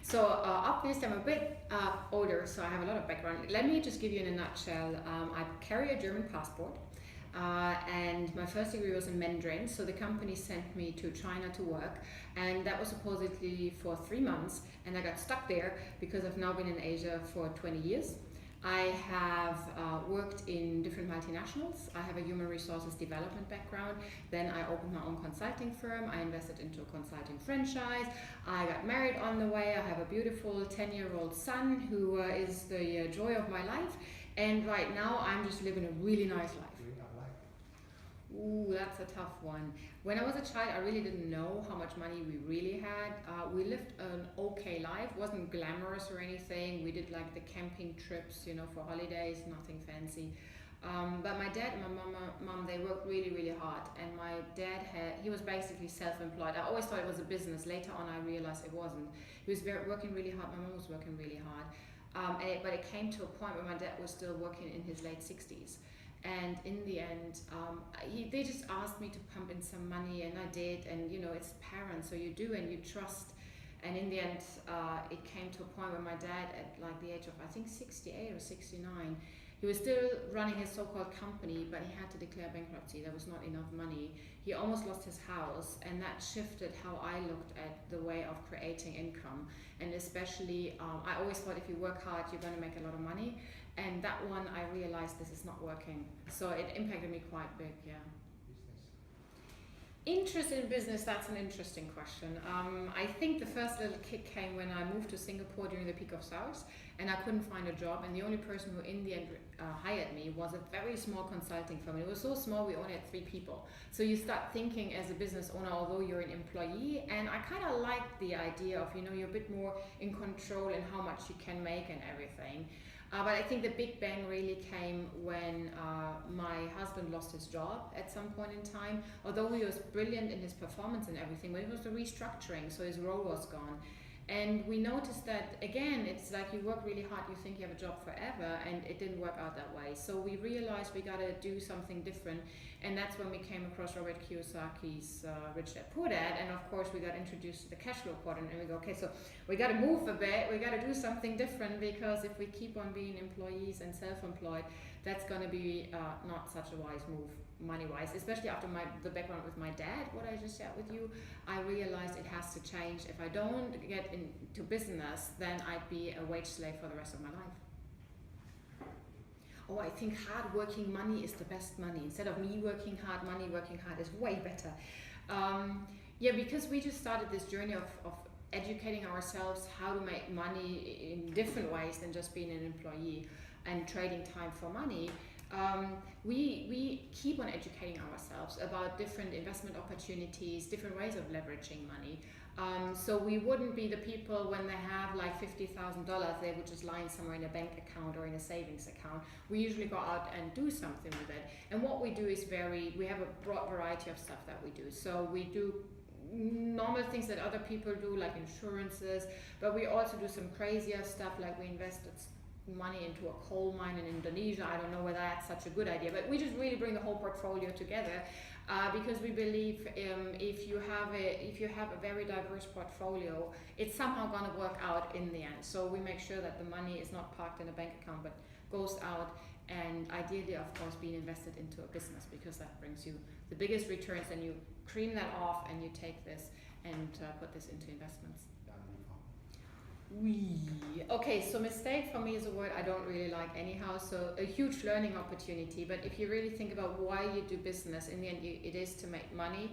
So obviously I'm a bit older, so I have a lot of background. Let me just give you in a nutshell. I carry a German passport, and my first degree was in Mandarin. So the company sent me to China to work, and that was supposedly for 3 months, and I got stuck there because I've now been in Asia for 20 years. I have worked in different multinationals. I have a human resources development background. Then I opened my own consulting firm. I invested into a consulting franchise. I got married on the way. I have a beautiful 10-year-old son who is the joy of my life. And right now I'm just living a really nice life. Ooh, that's a tough one. When I was a child, I really didn't know how much money we really had. We lived an okay life, wasn't glamorous or anything. We did like the camping trips, for holidays, nothing fancy. But my dad and my mom, they worked really, really hard. And my dad he was basically self-employed. I always thought it was a business. Later on, I realized it wasn't. He was working really hard. My mom was working really hard. But it came to a point where my dad was still working in his late 60s. And in the end, they just asked me to pump in some money, and I did. And it's parents, so you do and you trust. And in the end, it came to a point where my dad, at like the age of I think 68 or 69, he was still running his so-called company, but he had to declare bankruptcy. There was not enough money. He almost lost his house, and that shifted how I looked at the way of creating income. And especially, I always thought if you work hard, you're going to make a lot of money. And that one, I realized this is not working. So it impacted me quite big, yeah. Interest in business, that's an interesting question. I think the first little kick came when I moved to Singapore during the peak of SARS, and I couldn't find a job, and the only person who in the end hired me was a very small consulting firm. It was so small, we only had 3 people. So you start thinking as a business owner, although you're an employee, and I kind of liked the idea of, you're a bit more in control in how much you can make and everything. But I think the big bang really came when my husband lost his job at some point in time. Although he was brilliant in his performance and everything, but it was the restructuring, so his role was gone. And we noticed that, again, it's like you work really hard, you think you have a job forever, and it didn't work out that way. So we realized we got to do something different, and that's when we came across Robert Kiyosaki's Rich Dad Poor Dad, and of course we got introduced to the cash flow quadrant, and we go, okay, so we got to move a bit, we got to do something different, because if we keep on being employees and self-employed, that's going to be not such a wise move money-wise, especially after the background with my dad, what I just shared with you. I realized it has to change. If I don't get into business, then I'd be a wage slave for the rest of my life. Oh, I think hard-working money is the best money. Instead of me working hard, money working hard is way better. Yeah, because we just started this journey of educating ourselves how to make money in different ways than just being an employee and trading time for money. We keep on educating ourselves about different investment opportunities, different ways of leveraging money. So we wouldn't be the people when they have like $50,000, they would just lie somewhere in a bank account or in a savings account. We usually go out and do something with it. And what we do is we have a broad variety of stuff that we do. So we do normal things that other people do, like insurances, but we also do some crazier stuff, like we invested money into a coal mine in Indonesia. I don't know whether that's such a good idea, but we just really bring the whole portfolio together because we believe if you have a very diverse portfolio, it's somehow going to work out in the end. So we make sure that the money is not parked in a bank account but goes out, and ideally, of course, being invested into a business, because that brings you the biggest returns, and you cream that off and you take this and put this into investments. Okay, so mistake for me is a word I don't really like anyhow, so a huge learning opportunity. But if you really think about why you do business, in the end it is to make money.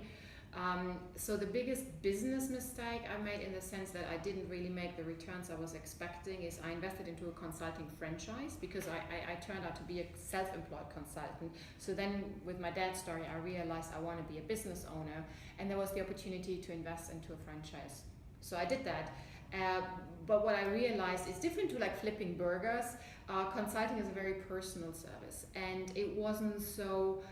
So the biggest business mistake I made, in the sense that I didn't really make the returns I was expecting, is I invested into a consulting franchise, because I turned out to be a self-employed consultant. So then with my dad's story, I realized I want to be a business owner, and there was the opportunity to invest into a franchise. So I did that. But what I realized is different to like flipping burgers. Consulting is a very personal service, and it wasn't so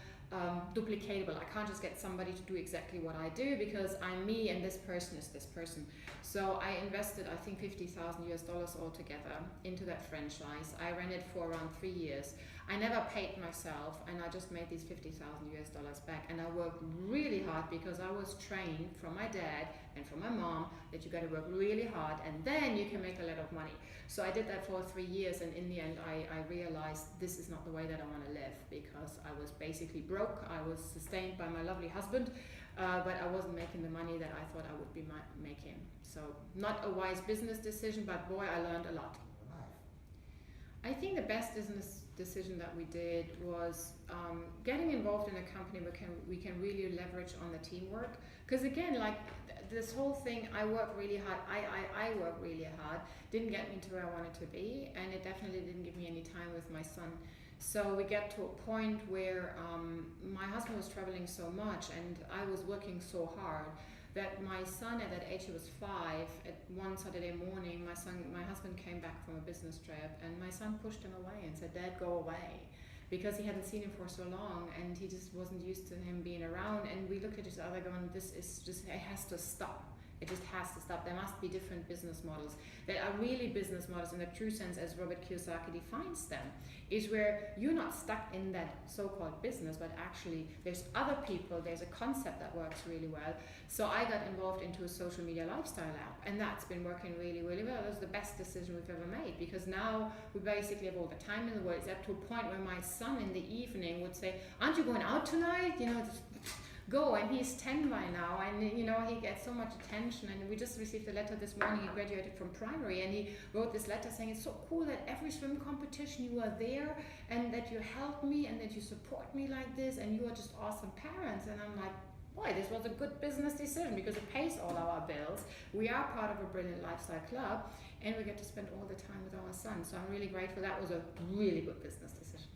duplicatable. I can't just get somebody to do exactly what I do because I'm me and this person is this person. So I invested, I think, $50,000 altogether into that franchise. I ran it for around 3 years. I never paid myself, and I just made these $50,000 back. And I worked really hard because I was trained from my dad and from my mom that you got to work really hard and then you can make a lot of money. So I did that for 3 years, and in the end I realized this is not the way that I want to live, because I was basically broke. I was sustained by my lovely husband, but I wasn't making the money that I thought I would be making. So not a wise business decision, but boy, I learned a lot. I think the best business decision that we did was getting involved in a company where we can really leverage on the teamwork. Because again, like this whole thing, I work really hard. I work really hard. Didn't get me to where I wanted to be, and it definitely didn't give me any time with my son. So we get to a point where my husband was traveling so much, and I was working so hard that my son, at that age, he was 5, at one Saturday morning, my husband came back from a business trip, and my son pushed him away and said, "Dad, go away," because he hadn't seen him for so long, and he just wasn't used to him being around. And we looked at each other going, this is just, it has to stop. It just has to stop. There must be different business models that are really business models in the true sense as Robert Kiyosaki defines them, is where you're not stuck in that so-called business, but actually there's other people, there's a concept that works really well. So I got involved into a social media lifestyle app, and that's been working really, really well. It was the best decision we've ever made, because now we basically have all the time in the world. It's up to a point where my son in the evening would say, "Aren't you going out tonight?" Go, and he's 10 by now, and he gets so much attention. And we just received a letter this morning. He graduated from primary, and he wrote this letter saying, "It's so cool that every swim competition you are there, and that you help me, and that you support me like this, and you are just awesome parents." And I'm like, boy, this was a good business decision, because it pays all our bills. We are part of a brilliant lifestyle club, and we get to spend all the time with our son. So I'm really grateful. That was a really good business decision.